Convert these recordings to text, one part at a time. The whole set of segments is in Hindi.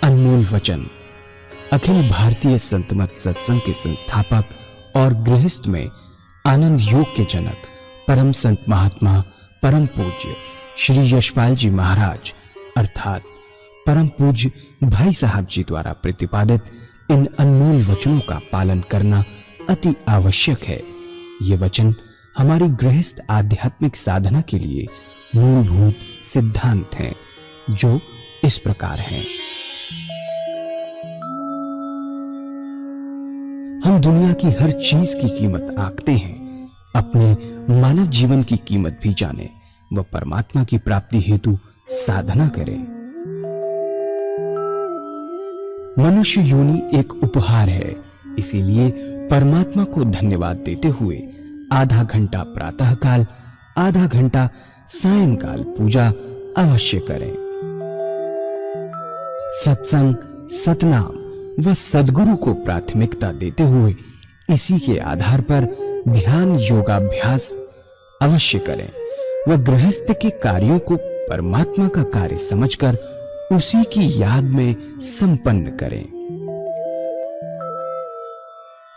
अनमोल वचन। अखिल भारतीय संत मत सत्संग के संस्थापक और गृहस्थ में आनंद योग के जनक परम संत महात्मा परम पूज्य श्री यशपाल जी महाराज अर्थात परम पूज्य भाई साहब जी द्वारा प्रतिपादित इन अनमोल वचनों का पालन करना अति आवश्यक है। ये वचन हमारी गृहस्थ आध्यात्मिक साधना के लिए मूलभूत सिद्धांत हैं, जो इस प्रकार हैं। हम दुनिया की हर चीज की कीमत आंकते हैं, अपने मानव जीवन की कीमत भी जाने व परमात्मा की प्राप्ति हेतु साधना करें। मनुष्य योनि एक उपहार है, इसीलिए परमात्मा को धन्यवाद देते हुए आधा घंटा प्रातःकाल, आधा घंटा सायंकाल पूजा अवश्य करें। सत्संग, सतनाम व सद्गुरु को प्राथमिकता देते हुए इसी के आधार पर ध्यान योगाभ्यास अवश्य करें व गृहस्थ के कार्यों को परमात्मा का कार्य समझकर उसी की याद में संपन्न करें।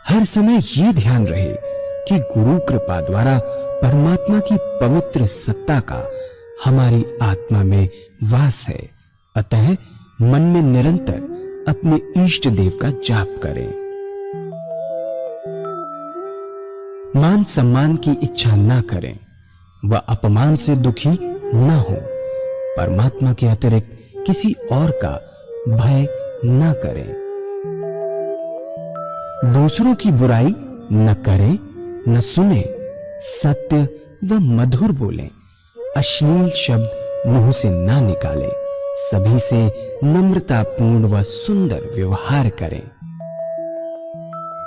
हर समय ये ध्यान रहे कि गुरु कृपा द्वारा परमात्मा की पवित्र सत्ता का हमारी आत्मा में वास है, अतः मन में निरंतर अपने इष्ट देव का जाप करें। मान सम्मान की इच्छा ना करें व अपमान से दुखी ना हो। परमात्मा के अतिरिक्त किसी और का भय ना करें। दूसरों की बुराई न करें, न सुने, सत्य व मधुर बोलें, अश्लील शब्द मुंह से ना निकालें, सभी से नम्रतापूर्ण व सुंदर व्यवहार करें।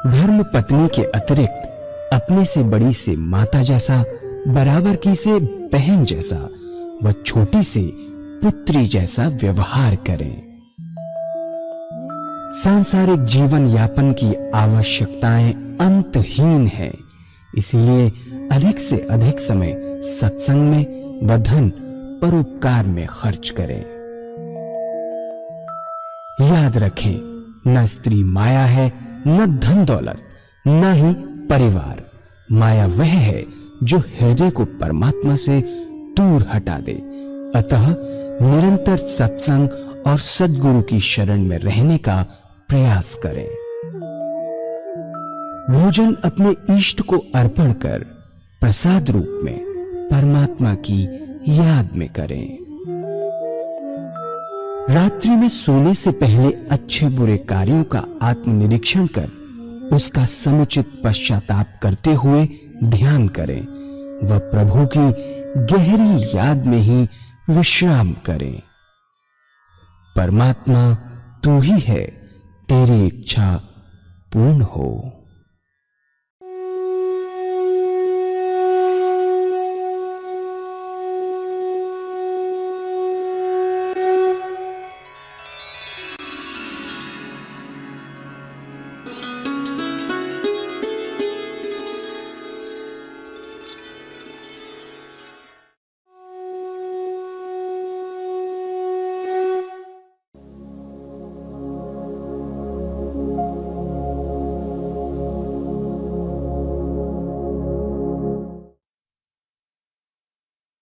धर्म पत्नी के अतिरिक्त अपने से बड़ी से माता जैसा, बराबर की से बहन जैसा व छोटी से पुत्री जैसा व्यवहार करें। सांसारिक जीवन यापन की आवश्यकताएं अंतहीन है, इसलिए अधिक से अधिक समय सत्संग में व धन परोपकार में खर्च करें। याद रखें, न स्त्री माया है, न धन दौलत, न ही परिवार। माया वह है जो हृदय को परमात्मा से दूर हटा दे। अतः निरंतर सत्संग और सद्गुरु की शरण में रहने का प्रयास करें। भोजन अपने इष्ट को अर्पण कर प्रसाद रूप में परमात्मा की याद में करें। रात्रि में सोने से पहले अच्छे बुरे कार्यों का आत्मनिरीक्षण कर उसका समुचित पश्चाताप करते हुए ध्यान करें व प्रभु की गहरी याद में ही विश्राम करें। परमात्मा तू ही है, तेरी इच्छा पूर्ण हो।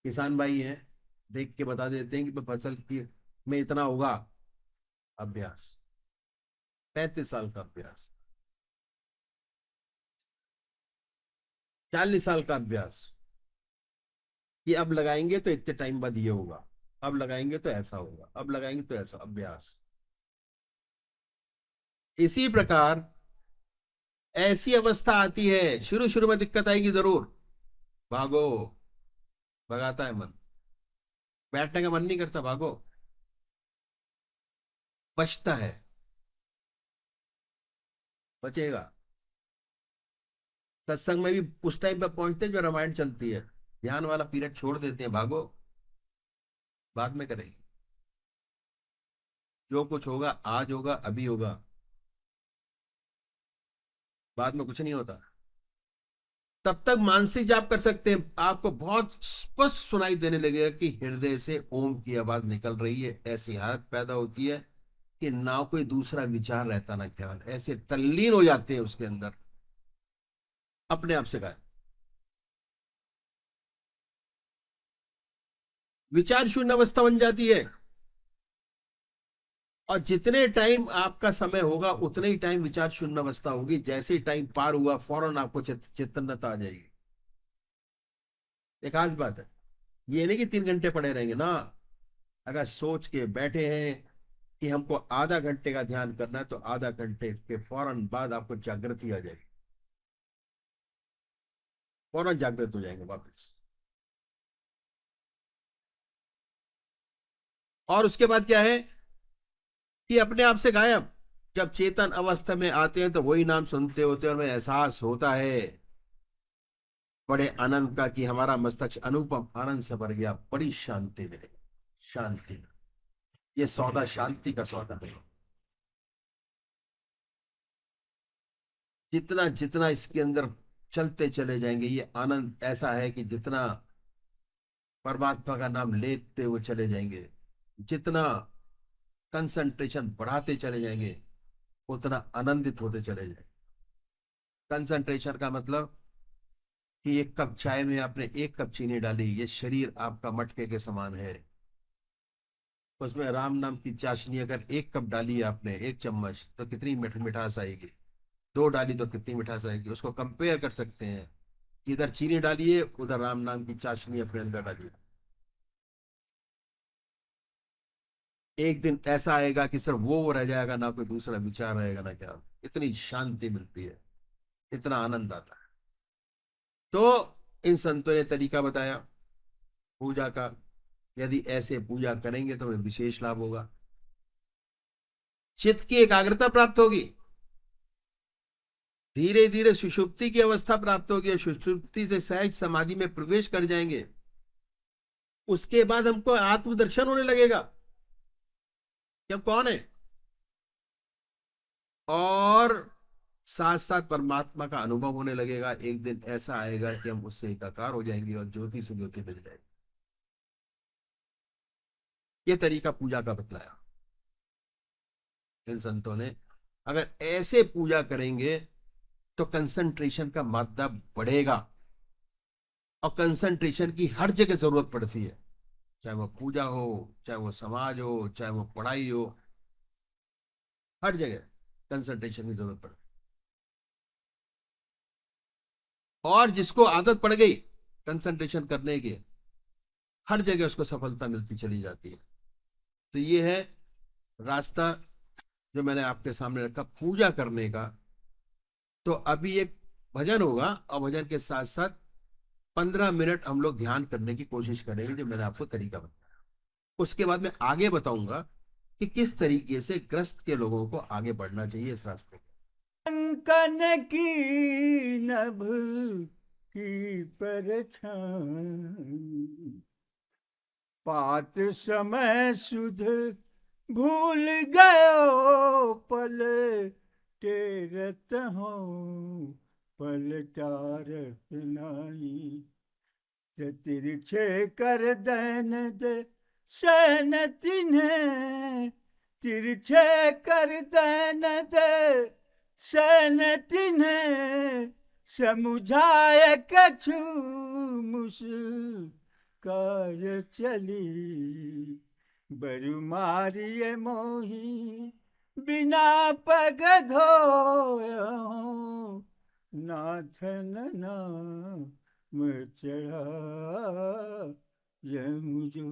किसान भाई हैं, देख के बता देते हैं कि फसल की में इतना होगा। अभ्यास 35 साल का अभ्यास, 40 साल का अभ्यास कि अब लगाएंगे तो इतने टाइम बाद ये होगा, अब लगाएंगे तो ऐसा होगा, अब लगाएंगे तो ऐसा। अभ्यास इसी प्रकार ऐसी अवस्था आती है, शुरू शुरू में दिक्कत आएगी जरूर, भागो, भगाता है मन, बैठने का मन नहीं करता, भागो, बचता है, बचेगा। सत्संग में भी उस टाइम पर पहुंचते हैं जो रामायण चलती है, ध्यान वाला पीरियड छोड़ देते हैं, भागो, बाद में करेंगे, जो कुछ होगा आज होगा, अभी होगा, बाद में कुछ नहीं होता। तब तक मानसिक जाप कर सकते हैं, आपको बहुत स्पष्ट सुनाई देने लगेगा कि हृदय से ओम की आवाज निकल रही है, ऐसी हालत पैदा होती है कि ना कोई दूसरा विचार रहता ना ख्याल, ऐसे तल्लीन हो जाते हैं उसके अंदर, अपने आप से गायब। विचार शून्य अवस्था बन जाती है। और जितने टाइम आपका समय होगा उतने ही टाइम विचार शून्य अवस्था होगी। जैसे ही टाइम पार हुआ फौरन आपको चेतन्यता आ जाएगी। एक खास बात है, ये नहीं कि 3 घंटे पड़े रहेंगे ना। अगर सोच के बैठे हैं कि हमको आधा घंटे का ध्यान करना है, तो आधा घंटे के फौरन बाद आपको जागृति आ जाएगी, फौरन जागृत हो जाएंगे वापस। और उसके बाद क्या है कि अपने आप से गायब। जब चेतन अवस्था में आते हैं तो वही नाम सुनते होते हैं और हमें एहसास होता है बड़े आनंद का कि हमारा मस्तिष्क अनुपम आनंद से भर गया, बड़ी शांति मिले। शांति, ये सौदा शांति का सौदा है। जितना जितना इसके अंदर चलते चले जाएंगे, ये आनंद ऐसा है कि जितना परमात्मा का नाम लेते हुए चले जाएंगे, जितना कंसंट्रेशन बढ़ाते चले जाएंगे, उतना आनंदित होते चले जाएंगे। कंसंट्रेशन का मतलब कि एक कप चाय में आपने 1 कप चीनी डाली, ये शरीर आपका मटके के समान है। उसमें राम नाम की चाशनी अगर 1 कप डाली है आपने, 1 चम्मच, तो कितनी मिठास आएगी। 2 डाली तो कितनी मिठास आएगी। उसको कंपेयर कर सकते हैं कि इधर चीनी डालिए, उधर राम नाम की चाशनी अपने अंदर डालिए। एक दिन ऐसा आएगा कि सिर्फ वो रह जाएगा, ना कोई दूसरा विचार रहेगा ना क्या। इतनी शांति मिलती है, इतना आनंद आता है। तो इन संतों ने तरीका बताया पूजा का। यदि ऐसे पूजा करेंगे तो हमें विशेष लाभ होगा। चित्त की एकाग्रता प्राप्त होगी, धीरे धीरे सुषुप्ति की अवस्था प्राप्त होगी, और सुषुप्ति से सहज समाधि में प्रवेश कर जाएंगे। उसके बाद हमको आत्मदर्शन होने लगेगा कि हम कौन है, और साथ साथ परमात्मा का अनुभव होने लगेगा। एक दिन ऐसा आएगा कि हम उससे एकाकार हो जाएंगे और ज्योति से ज्योति मिल जाएगी। ये तरीका पूजा का बतलाया इन संतों ने। अगर ऐसे पूजा करेंगे तो कंसंट्रेशन का मात्रा बढ़ेगा, और कंसंट्रेशन की हर जगह जरूरत पड़ती है, चाहे वो पूजा हो, चाहे वो समाज हो, चाहे वो पढ़ाई हो, हर जगह कंसंट्रेशन की जरूरत पड़ती है। और जिसको आदत पड़ गई कंसंट्रेशन करने की, हर जगह उसको सफलता मिलती चली जाती है। तो ये है रास्ता जो मैंने आपके सामने रखा पूजा करने का। तो अभी एक भजन होगा, और भजन के साथ साथ 15 मिनट हम लोग ध्यान करने की कोशिश करेंगे, जो मैंने आपको तरीका बताया। उसके बाद मैं आगे बताऊंगा कि किस तरीके से ग्रस्त के लोगों को आगे बढ़ना चाहिए इस रास्ते पे। कंकन की नभ की परछाई, पात समय सुध भूल गयो पल टेरत हो पलटारत नाई। तिरछे कर दैन दे सैन तिन्हें, तिरछे कर दैन दे सैन तिन्हें, समुझाए कछु मुस्काय चली। बरु मारिए मोही बिना पग धोयो, नाथन नाम चढ़ा यम जो।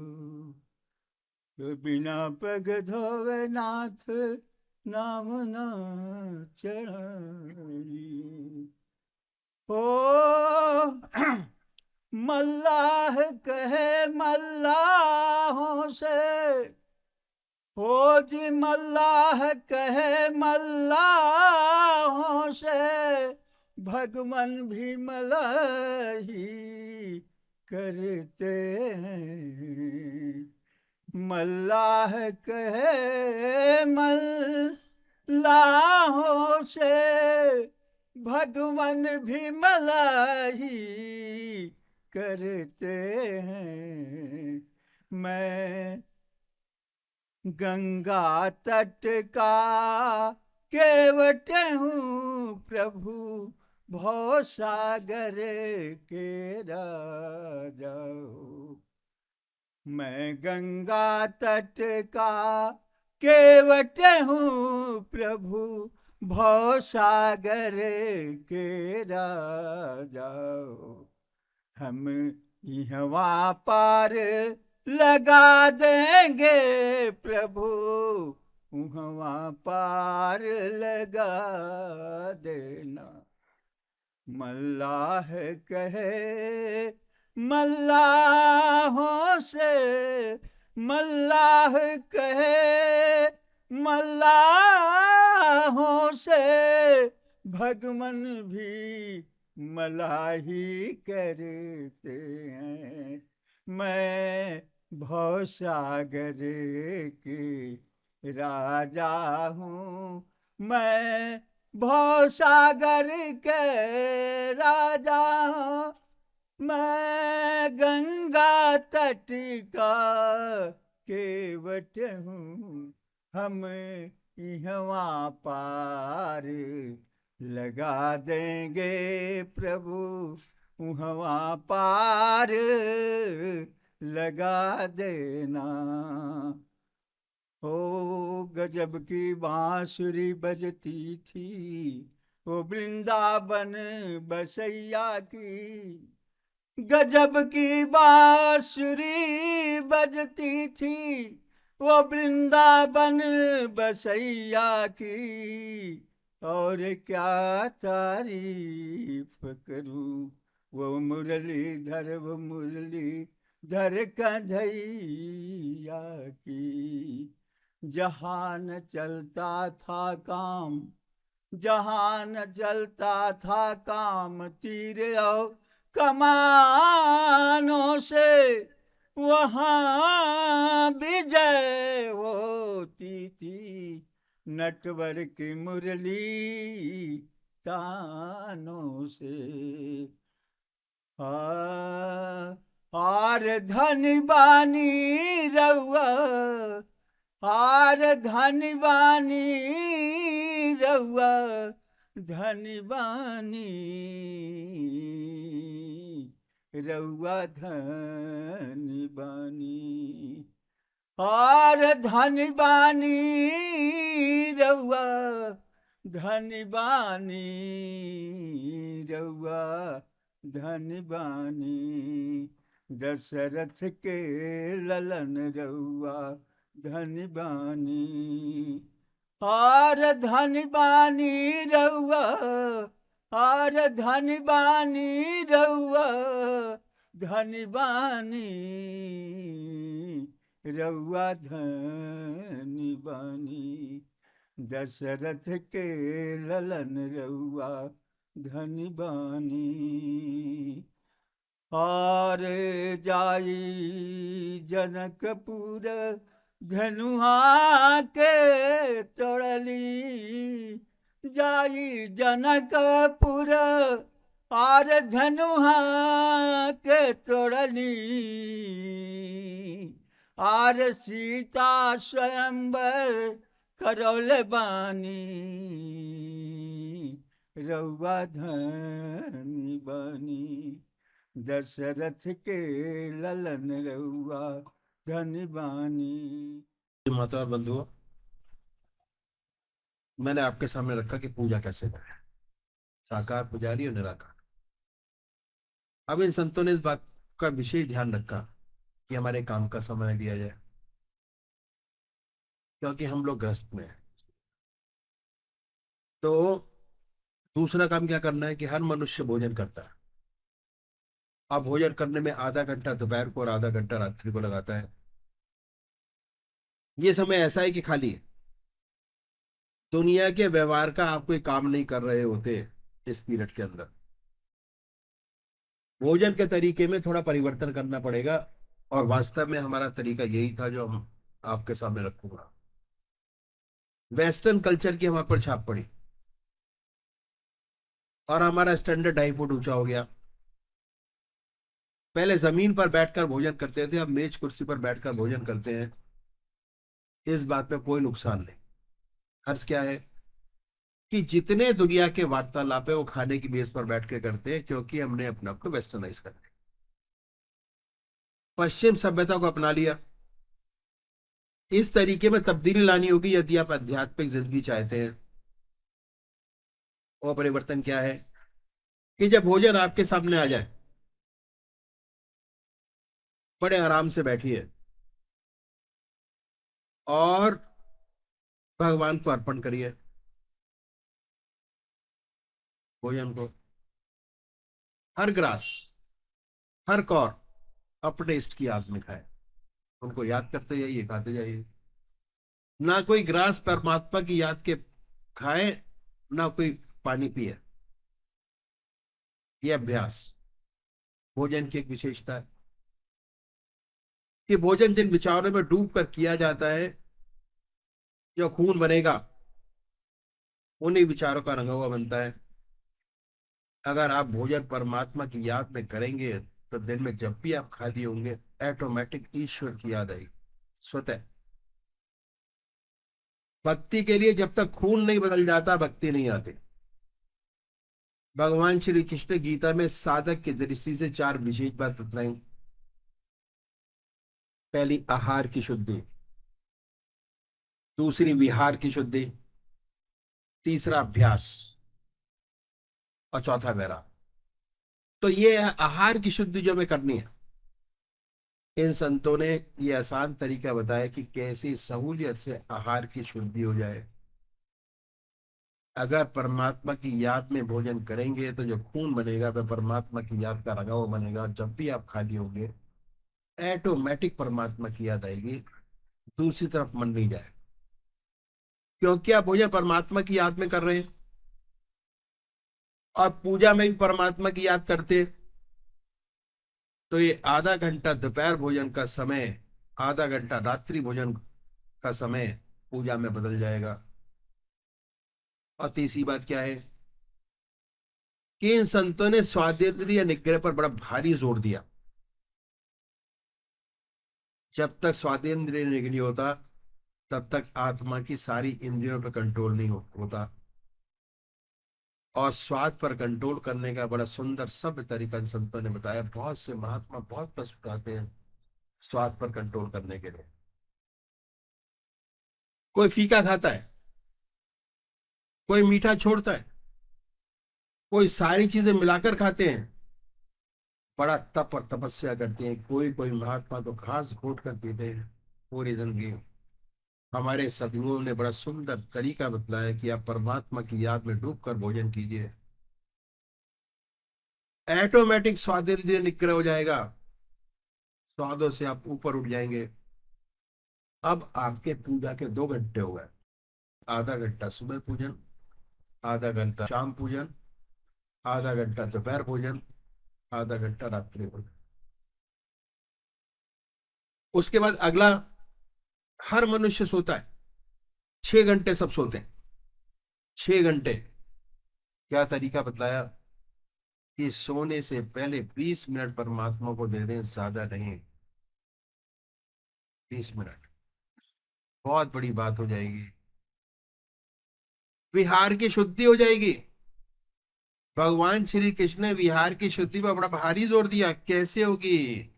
तो बिना पग धोवे नाथ नाम ना चढ़ाई। ओ मल्लाह कहे मल्लाहों से, हो जी मल्लाह कहे मल्लाहों से, भगवान भी मलाही करते हैं। मल्लाह कहे मल्लाहों से, भगवान भी मलाही करते हैं। मैं गंगा तट का केवट हूँ प्रभु, भव सागर के राजा हूँ। मैं गंगा तट का केवट हूँ प्रभु, भव सागर के राजा हूँ। हम यहाँ पार लगा देंगे प्रभु, वहाँ पार लगा देना। मल्लाह कहे मल्लाहों से, मल्लाह कहे मल्लाहों से, भगवन भी मलाही करते हैं। मैं भवसागर के राजा हूँ, मैं भवसागर के राजा हूँ। मैं गंगा तट का केवट हूँ, हम यहाँ पार लगा देंगे प्रभु, वहाँ पार लगा देना। ओ गजब की बांसुरी बजती थी, वो वृंदावन बसैया की। गजब की बांसुरी बजती थी, वो वृंदावन बसैया की। और क्या तारीफ करूं वो मुरलीधर, वो मुरलीधर कन्हैया की। जहाँ न चलता था काम, जहाँ न चलता था काम, तीर और कमानों से, वहाँ विजय होती थी नटवर की मुरली तानों से। आर धनी बानी रउआ, आर धनी बानी रउआ, धनी बानी रउआ, धनी बानी। और धनी बानी रउआ, धनी बानी रउआ, धनी बानी। दशरथ के ललन रउआ, धनी बानी। और धनी बानी रउआ, और धनी बानी रउआ, धनी बानी रउआ, धनी बानी। दशरथ के ललन रउआ, धनी बानी। और जाई जनकपुर धनुहा के तोड़ली, जाई जनकपुर और धनुहा के तोड़ली। और सीता स्वयंवर करौल बानी, रउआ धनी बानी। दशरथ के ललन रउआ, धनी बानी। माता और बंधुओं, मैंने आपके सामने रखा कि पूजा कैसे करें, साकार पुजारी और निराकार। अब इन संतों ने इस बात का विशेष ध्यान रखा कि हमारे काम का समय दिया जाए, क्योंकि हम लोग गृहस्थ में हैं। तो दूसरा काम क्या करना है कि हर मनुष्य भोजन करता है। अब भोजन करने में आधा घंटा दोपहर को और आधा घंटा रात्रि को लगाता है। ये समय ऐसा है कि खाली है, दुनिया के व्यवहार का आप कोई काम नहीं कर रहे होते। इस पीरियड के अंदर भोजन के तरीके में थोड़ा परिवर्तन करना पड़ेगा, और वास्तव में हमारा तरीका यही था जो हम आपके सामने रखूंगा। वेस्टर्न कल्चर की हमारे पर छाप पड़ी और हमारा स्टैंडर्ड 2.5 फुट ऊंचा हो गया। पहले जमीन पर बैठकर भोजन करते थे, अब मेज कुर्सी पर बैठकर भोजन करते हैं। इस बात में कोई नुकसान नहीं। अर्ज क्या है कि जितने दुनिया के वार्तालाप है वो खाने की बेस पर बैठ के करते हैं, क्योंकि हमने अपने आप को वेस्टर्नाइज कर दिया, पश्चिम सभ्यता को अपना लिया। इस तरीके में तब्दीली लानी होगी यदि आप आध्यात्मिक जिंदगी चाहते हैं। वो परिवर्तन क्या है कि जब भोजन आपके सामने आ जाए, बड़े आराम से बैठिए और भगवान को अर्पण करिए भोजन को। हर ग्रास, हर कौर अपने इष्ट की याद में खाए, उनको याद करते जाइए, खाते जाइए। ना कोई ग्रास परमात्मा की याद के खाए, ना कोई पानी पिए। यह अभ्यास भोजन की एक विशेषता है कि भोजन जिन विचारों में डूब कर किया जाता है, जो खून बनेगा उन्हीं विचारों का रंगा हुआ बनता है। अगर आप भोजन परमात्मा की याद में करेंगे तो दिन में जब भी आप खाली होंगे, ऑटोमेटिक ईश्वर की याद आएगी स्वतः। भक्ति के लिए जब तक खून नहीं बदल जाता, भक्ति नहीं आती। भगवान श्री कृष्ण गीता में साधक की दृष्टि से 4 विशेष बात बतलाई। पहली आहार की शुद्धि, दूसरी विहार की शुद्धि, तीसरा अभ्यास और चौथा वैराग। तो ये है आहार की शुद्धि जो हमें करनी है। इन संतों ने ये आसान तरीका बताया कि कैसे सहूलियत से आहार की शुद्धि हो जाए। अगर परमात्मा की याद में भोजन करेंगे तो जो खून बनेगा वह परमात्मा की याद का रंगा हुआ बनेगा। जब भी आप खाली होंगे, ऑटोमेटिक परमात्मा की याद आएगी, दूसरी तरफ मन नहीं जाए, क्योंकि आप भोजन परमात्मा की याद में कर रहे हैं। और पूजा में भी परमात्मा की याद करते हैं। तो ये आधा घंटा दोपहर भोजन का समय, आधा घंटा रात्रि भोजन का समय पूजा में बदल जाएगा। और तीसरी बात क्या है कि इन संतों ने स्वादेंद्रिय निग्रह पर बड़ा भारी जोर दिया। जब तक स्वादेंद्रिय निग्रह नहीं होता, तब तक आत्मा की सारी इंद्रियों पर कंट्रोल नहीं होता। और स्वाद पर कंट्रोल करने का बड़ा सुंदर सभ्य तरीका इन संतों ने बताया। बहुत से महात्मा बहुत कष्ट उठाते हैं स्वाद पर कंट्रोल करने के लिए। कोई फीका खाता है, कोई मीठा छोड़ता है, कोई सारी चीजें मिलाकर खाते हैं, बड़ा तप और तपस्या करते हैं। कोई कोई महात्मा तो घास घोट कर पीते हैं पूरी जिंदगी। हमारे सदगुरुओं ने बड़ा सुंदर तरीका बतलाया कि आप परमात्मा की याद में डूबकर भोजन कीजिए, ऑटोमेटिक स्वादेंद्रिय निग्रह हो जाएगा, स्वादों से आप ऊपर उठ जाएंगे। अब आपके पूजा के 2 घंटे हो गए। आधा घंटा सुबह पूजन, आधा घंटा शाम पूजन, आधा घंटा दोपहर भोजन, आधा घंटा रात्रि भोजन। उसके बाद अगला, हर मनुष्य सोता है 6 घंटे, सब सोते हैं 6 घंटे। क्या तरीका बतलाया कि सोने से पहले 20 मिनट परमात्मा को दे दें, ज्यादा नहीं, 20 मिनट बहुत बड़ी बात हो जाएगी। विहार की शुद्धि हो जाएगी। भगवान श्री कृष्ण ने विहार की शुद्धि पर बड़ा भारी जोर दिया। कैसे होगी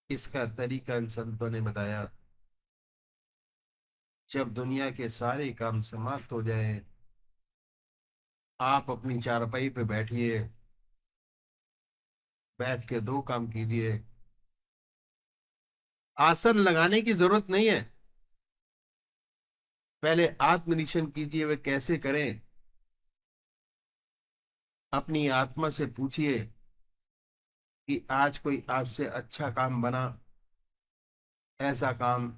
इसका तरीका इन संतों ने बताया। जब दुनिया के सारे काम समाप्त हो जाए, आप अपनी चारपाई पे बैठिए, बैठ के 2 काम कीजिए। आसन लगाने की जरूरत नहीं है, पहले आत्मनिरीक्षण कीजिए वे कैसे करें। अपनी आत्मा से पूछिए कि आज कोई आपसे अच्छा काम बना, ऐसा काम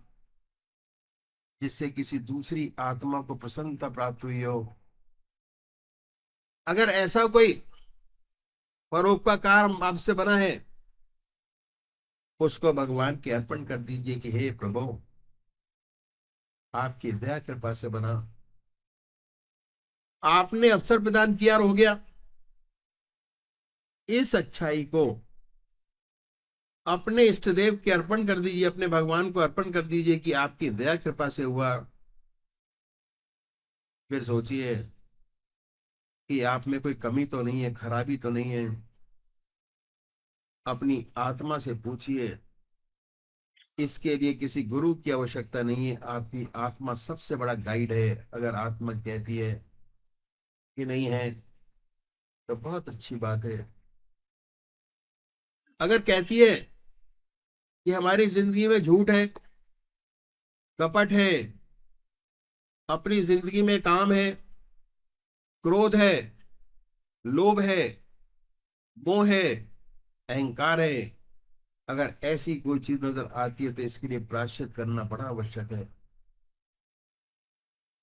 जिससे किसी दूसरी आत्मा को प्रसन्नता प्राप्त हुई हो। अगर ऐसा कोई परोपकार आपसे बना है, उसको भगवान के अर्पण कर दीजिए कि हे प्रभु, आपकी दया कृपा से बना, आपने अवसर प्रदान किया और हो गया। इस अच्छाई को अपने इष्ट देव के अर्पण कर दीजिए, अपने भगवान को अर्पण कर दीजिए कि आपकी दया कृपा से हुआ। फिर सोचिए कि आप में कोई कमी तो नहीं है, खराबी तो नहीं है। अपनी आत्मा से पूछिए। इसके लिए किसी गुरु की आवश्यकता नहीं है, आपकी आत्मा सबसे बड़ा गाइड है। अगर आत्मा कहती है कि नहीं है तो बहुत अच्छी बात है। अगर कहती है कि हमारी जिंदगी में झूठ है, कपट है, अपनी जिंदगी में काम है, क्रोध है, लोभ है, मोह है, अहंकार है, अगर ऐसी कोई चीज नजर आती है तो इसके लिए प्रायश्चित करना बड़ा आवश्यक है।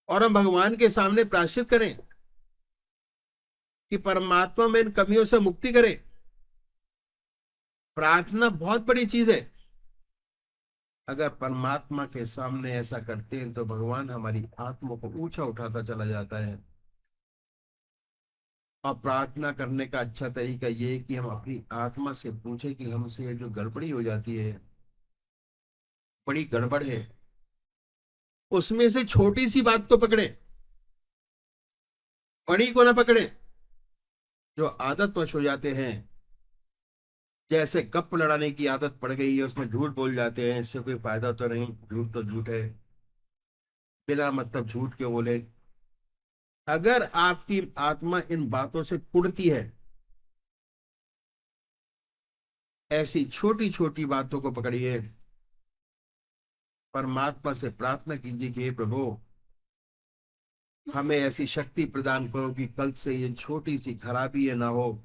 और हम भगवान के सामने प्रायश्चित करें कि परमात्मा में इन कमियों से मुक्ति करे। प्रार्थना बहुत बड़ी चीज है। अगर परमात्मा के सामने ऐसा करते हैं तो भगवान हमारी आत्मा को ऊंचा उठाता चला जाता है। और प्रार्थना करने का अच्छा तरीका ये है कि हम अपनी आत्मा से पूछे कि हमसे ये जो गड़बड़ी हो जाती है, बड़ी गड़बड़ है, उसमें से छोटी सी बात को पकड़े, बड़ी को ना पकड़े। जो आदतवश हो जाते हैं, जैसे गप लड़ाने की आदत पड़ गई है, उसमें झूठ बोल जाते हैं, इससे कोई फायदा तो नहीं, झूठ तो झूठ है, बिना मतलब झूठ क्यों बोले। अगर आपकी आत्मा इन बातों से कुढ़ती है, ऐसी छोटी छोटी बातों को पकड़िए, परमात्मा से प्रार्थना कीजिए कि हे प्रभु, हमें ऐसी शक्ति प्रदान करो कि कल से ये छोटी सी खराबी है ना हो।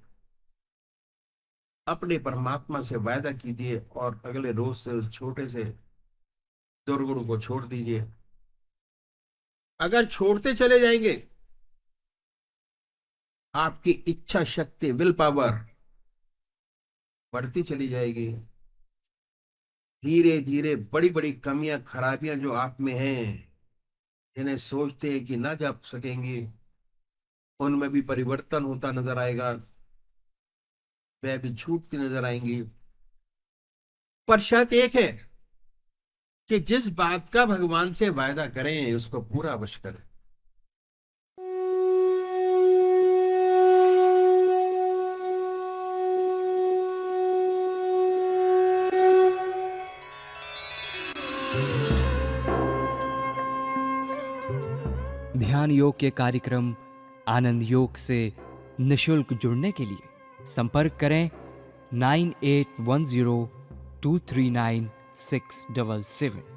अपने परमात्मा से वायदा कीजिए और अगले रोज से उस छोटे से दुर्गुण को छोड़ दीजिए। अगर छोड़ते चले जाएंगे, आपकी इच्छा शक्ति, विल पावर बढ़ती चली जाएगी। धीरे धीरे बड़ी बड़ी कमियां, खराबियां जो आप में हैं, जिन्हें सोचते हैं कि ना जा सकेंगे, उनमें भी परिवर्तन होता नजर आएगा, वह भी छूटती नजर आएंगी। पर शर्त एक है कि जिस बात का भगवान से वायदा करें उसको पूरा अवश्य करें। ध्यान योग के कार्यक्रम आनंद योग से निशुल्क जुड़ने के लिए संपर्क करें 9810239677।